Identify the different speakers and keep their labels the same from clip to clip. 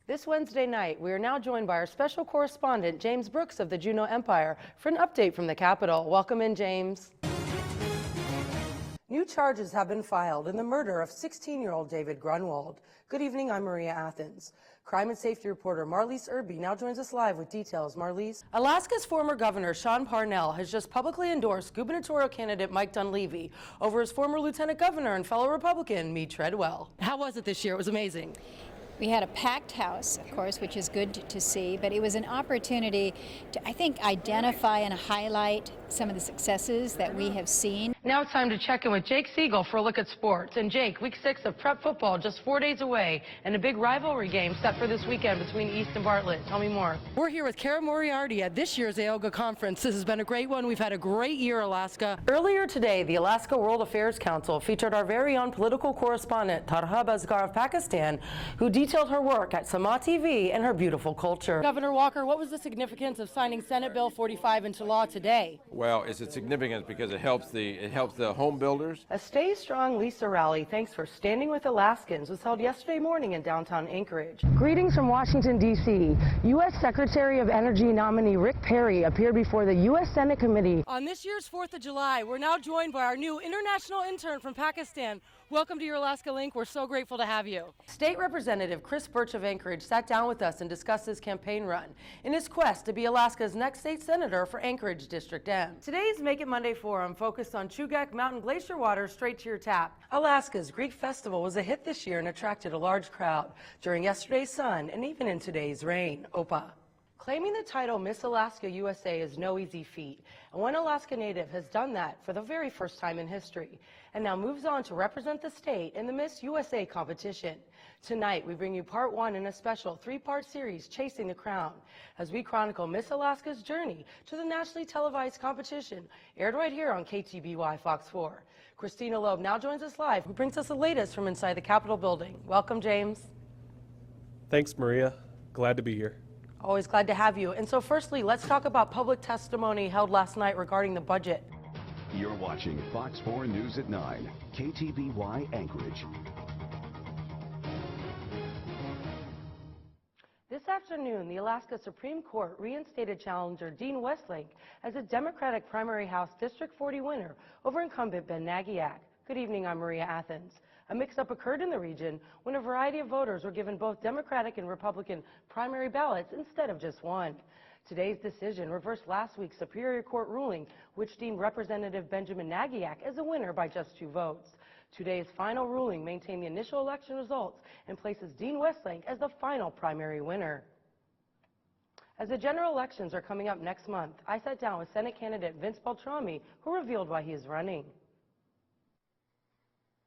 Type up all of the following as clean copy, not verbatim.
Speaker 1: This Wednesday night, we are now joined by our special correspondent, James Brooks of the Juneau Empire, for an update from the Capitol. Welcome in, James. New charges have been filed in the murder of 16-year-old David Grunwald. Good evening, I'm Maria Athens. Crime and safety reporter Marlise Irby now joins us live with details. Marlise. Alaska's former governor Sean Parnell has just publicly endorsed gubernatorial candidate Mike Dunleavy over his former lieutenant governor and fellow Republican Meade Treadwell. How was it this year? It was amazing.
Speaker 2: We had a packed house, of course, which is good to see, but it was an opportunity to, I think, identify and highlight some of the successes that we have seen.
Speaker 1: Now it's time to check in with Jake Siegel for a look at sports. And Jake, week 6 of prep football just 4 days away, and a big rivalry game set for this weekend between East and Bartlett. Tell me more. We're here with Kara Moriarty at this year's AOGA conference. This has been a great one. We've had a great year, Alaska. Earlier today, the Alaska World Affairs Council featured our very own political correspondent, Tarha Bazgar of Pakistan, who detailed her work at Sama TV and her beautiful culture. Governor Walker, what was the significance of signing Senate Bill 45 into law today?
Speaker 3: Well, it's significant because it helps the home builders.
Speaker 1: A Stay Strong Lisa rally, thanks for standing with Alaskans, was held yesterday morning in downtown Anchorage. Greetings from Washington, D.C. U.S. Secretary of Energy nominee Rick Perry appeared before the U.S. Senate committee. On this year's 4th of July, we're now joined by our new international intern from Pakistan. Welcome to your Alaska Link. We're so grateful to have you. State Representative Chris Birch of Anchorage sat down with us and discussed his campaign run in his quest to be Alaska's next state senator for Anchorage District M. Today's Make It Monday Forum focused on Chugach Mountain Glacier water straight to your tap. Alaska's Greek Festival was a hit this year and attracted a large crowd during yesterday's sun and even in today's rain. Opa. Claiming the title Miss Alaska USA is no easy feat, and one Alaska native has done that for the very first time in history, and now moves on to represent the state in the Miss USA competition. Tonight, we bring you part 1 in a special 3-part series, Chasing the Crown, as we chronicle Miss Alaska's journey to the nationally televised competition, aired right here on KTBY Fox 4. Christina Loeb now joins us live, who brings us the latest from inside the Capitol building. Welcome, James.
Speaker 4: Thanks, Maria. Glad to be here.
Speaker 1: Always glad to have you. And so firstly, let's talk about public testimony held last night regarding the budget.
Speaker 5: You're watching Fox 4 News at 9, KTBY Anchorage.
Speaker 1: This afternoon, the Alaska Supreme Court reinstated challenger Dean Westlake as a Democratic primary House District 40 winner over incumbent Ben Nagiak. Good evening, I'm Maria Athens. A mix-up occurred in the region when a variety of voters were given both Democratic and Republican primary ballots instead of just one. Today's decision reversed last week's Superior Court ruling, which deemed Representative Benjamin Nagiak as a winner by just 2 votes. Today's final ruling maintained the initial election results and places Dean Westlake as the final primary winner. As the general elections are coming up next month, I sat down with Senate candidate Vince Beltrami, who revealed why he is running.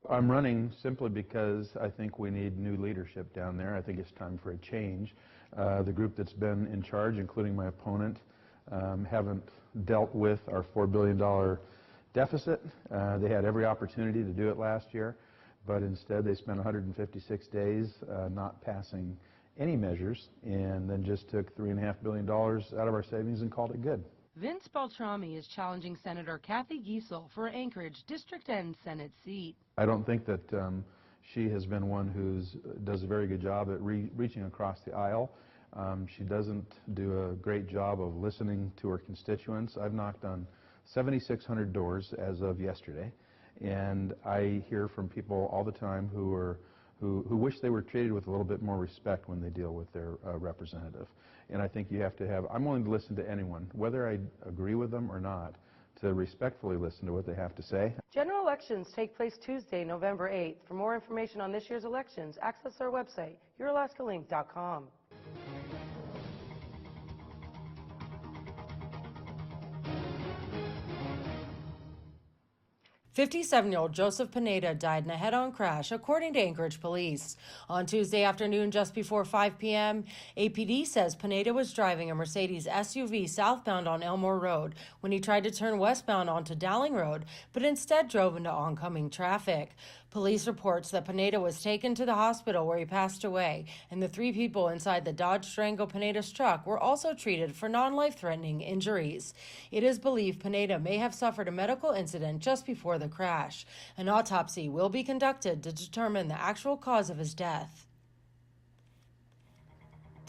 Speaker 6: I'm running simply because I think we need new leadership down there. I think it's time for a change. The group that's been in charge, including my opponent, haven't dealt with our $4 billion deficit. They had every opportunity to do it last year, but instead they spent 156 days not passing any measures, and then just took $3.5 billion out of our savings and called it good.
Speaker 1: Vince Beltrami is challenging Senator Kathy Giessel for Anchorage District N Senate seat.
Speaker 6: I don't think that she has been one who does a very good job at reaching across the aisle. She doesn't do a great job of listening to her constituents. I've knocked on 7,600 doors as of yesterday, and I hear from people all the time who wish they were treated with a little bit more respect when they deal with their representative. And I think you have to have, I'm willing to listen to anyone, whether I agree with them or not, to respectfully listen to what they have to say.
Speaker 1: General elections take place Tuesday, November 8th. For more information on this year's elections, access our website, youralaskaalink.com. 57-year-old Joseph Pineda died in a head-on crash, according to Anchorage police. On Tuesday afternoon, just before 5 p.m., APD says Pineda was driving a Mercedes SUV southbound on Elmore Road when he tried to turn westbound onto Dowling Road, but instead drove into oncoming traffic. Police reports that Pineda was taken to the hospital where he passed away, and the 3 people inside the Dodge Durango Pineda's truck were also treated for non-life-threatening injuries. It is believed Pineda may have suffered a medical incident just before the crash. An autopsy will be conducted to determine the actual cause of his death.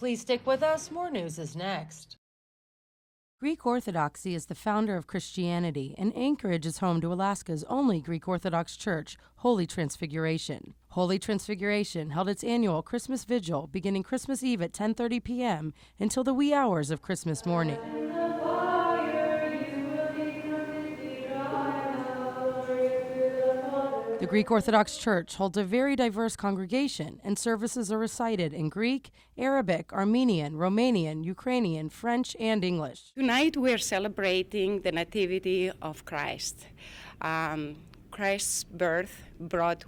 Speaker 1: Please stick with us. More news is next. Greek Orthodoxy is the founder of Christianity, and Anchorage is home to Alaska's only Greek Orthodox church, Holy Transfiguration. Holy Transfiguration held its annual Christmas Vigil beginning Christmas Eve at 10:30 p.m. until the wee hours of Christmas morning. The Greek Orthodox Church holds a very diverse congregation, and services are recited in Greek, Arabic, Armenian, Romanian, Ukrainian, French, and English.
Speaker 7: Tonight we are celebrating the Nativity of Christ. Christ's birth brought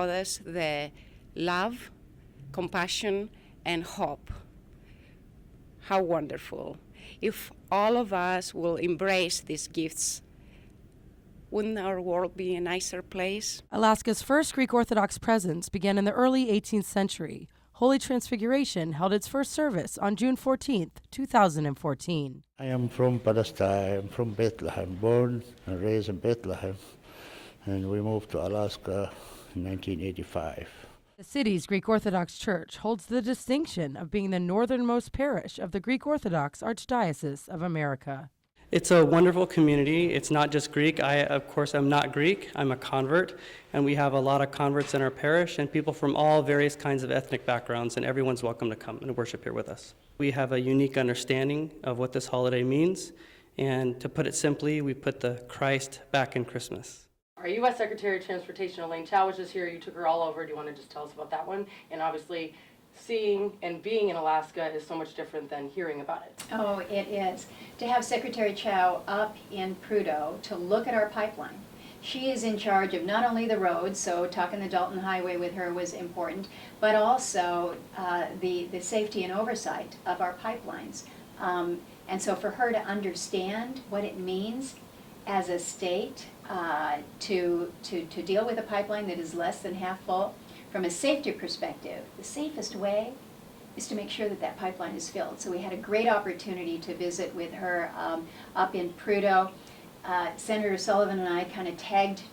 Speaker 7: us the love, compassion, and hope. How wonderful. If all of us will embrace these gifts, wouldn't our world be a nicer place?
Speaker 1: Alaska's first Greek Orthodox presence began in the early 18th century. Holy Transfiguration held its first service on June 14, 2014.
Speaker 8: I am from Palestine, from Bethlehem, born and raised in Bethlehem, and we moved to Alaska in 1985.
Speaker 1: The city's Greek Orthodox Church holds the distinction of being the northernmost parish of the Greek Orthodox Archdiocese of America.
Speaker 9: It's a wonderful community. It's not just Greek. Of course, I'm not Greek. I'm a convert, and we have a lot of converts in our parish and people from all various kinds of ethnic backgrounds, and everyone's welcome to come and worship here with us. We have a unique understanding of what this holiday means, and to put it simply, we put the Christ back in Christmas.
Speaker 1: Our U.S. Secretary of Transportation, Elaine Chao, was just here. You took her all over. Do you want to just tell us about that one? And obviously, seeing and being in Alaska is so much different than hearing about it.
Speaker 2: Oh, it is. To have Secretary Chao up in Prudhoe to look at our pipeline. She is in charge of not only the roads, so talking the Dalton Highway with her was important, but also the safety and oversight of our pipelines. And so for her to understand what it means as a state to deal with a pipeline that is less than half full, from a safety perspective, the safest way is to make sure that that pipeline is filled. So we had a great opportunity to visit with her up in Prudhoe. Senator Sullivan and I kind of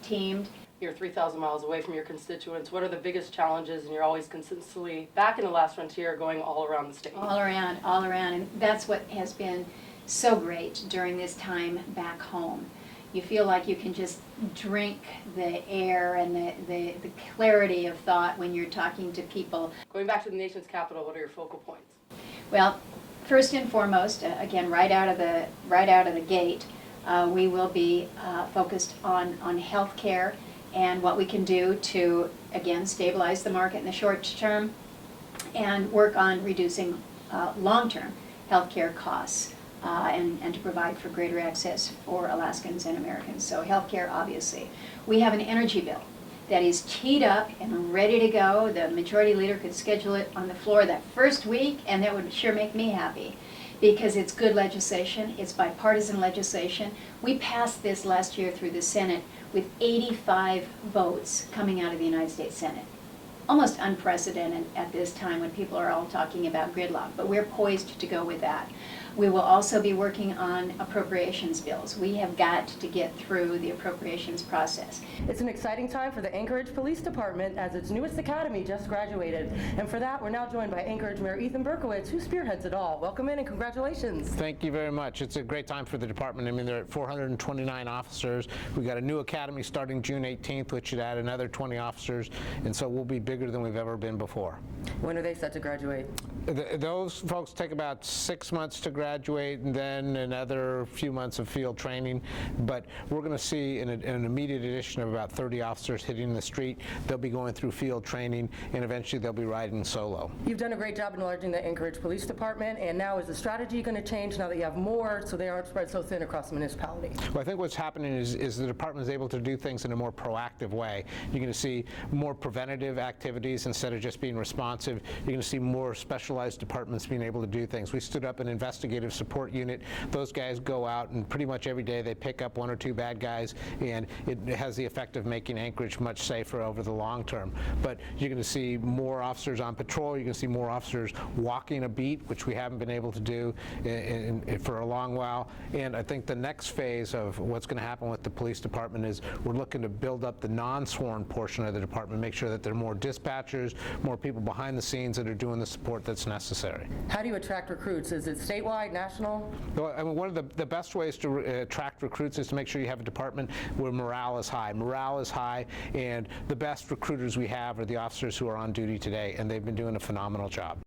Speaker 2: teamed.
Speaker 1: You're 3,000 miles away from your constituents. What are the biggest challenges? And you're always consistently back in the last frontier, going all around the state.
Speaker 2: All around. And that's what has been so great during this time back home. You feel like you can just drink the air and the clarity of thought when you're talking to people.
Speaker 1: Going back to the nation's capital, what are your focal points?
Speaker 2: Well, first and foremost, again, right out of the gate, we will be focused on health care and what we can do to, again, stabilize the market in the short term and work on reducing long-term health care costs. And to provide for greater access for Alaskans and Americans. So healthcare, obviously. We have an energy bill that is teed up and ready to go. The majority leader could schedule it on the floor that first week, and that would sure make me happy because it's good legislation. It's bipartisan legislation. We passed this last year through the Senate with 85 votes coming out of the United States Senate. Almost unprecedented at this time when people are all talking about gridlock, but we're poised to go with that. We will also be working on appropriations bills. We have got to get through the appropriations process.
Speaker 1: It's an exciting time for the Anchorage Police Department as its newest academy just graduated. And for that, we're now joined by Anchorage Mayor Ethan Berkowitz, who spearheads it all. Welcome in and congratulations.
Speaker 10: Thank you very much. It's a great time for the department. I mean, there are 429 officers. We got a new academy starting June 18th, which should add another 20 officers. And so we'll be bigger than we've ever been before.
Speaker 1: When are they set to graduate?
Speaker 10: Those folks take about 6 months to graduate and then another few months of field training. But we're going to see an immediate addition of about 30 officers hitting the street. They'll be going through field training and eventually they'll be riding solo. You've
Speaker 1: done a great job enlarging the Anchorage Police Department, and now is the strategy going to change now that you have more so they aren't spread so thin across the municipality?
Speaker 10: Well, I think what's happening is the department is able to do things in a more proactive way. You're going to see more preventative activities instead of just being responsive. You're going to see more specialized departments being able to do things. We stood up an investigative investigative support unit. Those guys go out and pretty much every day they pick up 1 or 2 bad guys, and it has the effect of making Anchorage much safer over the long term. But you're going to see more officers on patrol. You're going to see more officers walking a beat, which we haven't been able to do for a long while. And I think the next phase of what's going to happen with the police department is we're looking to build up the non-sworn portion of the department, make sure that there are more dispatchers, more people behind the scenes that are doing the support that's necessary.
Speaker 1: How do you attract recruits? Is it statewide, national?
Speaker 10: Well, I mean, one of the best ways to attract recruits is to make sure you have a department where morale is high. Morale is high, and the best recruiters we have are the officers who are on duty today, and they've been doing a phenomenal job.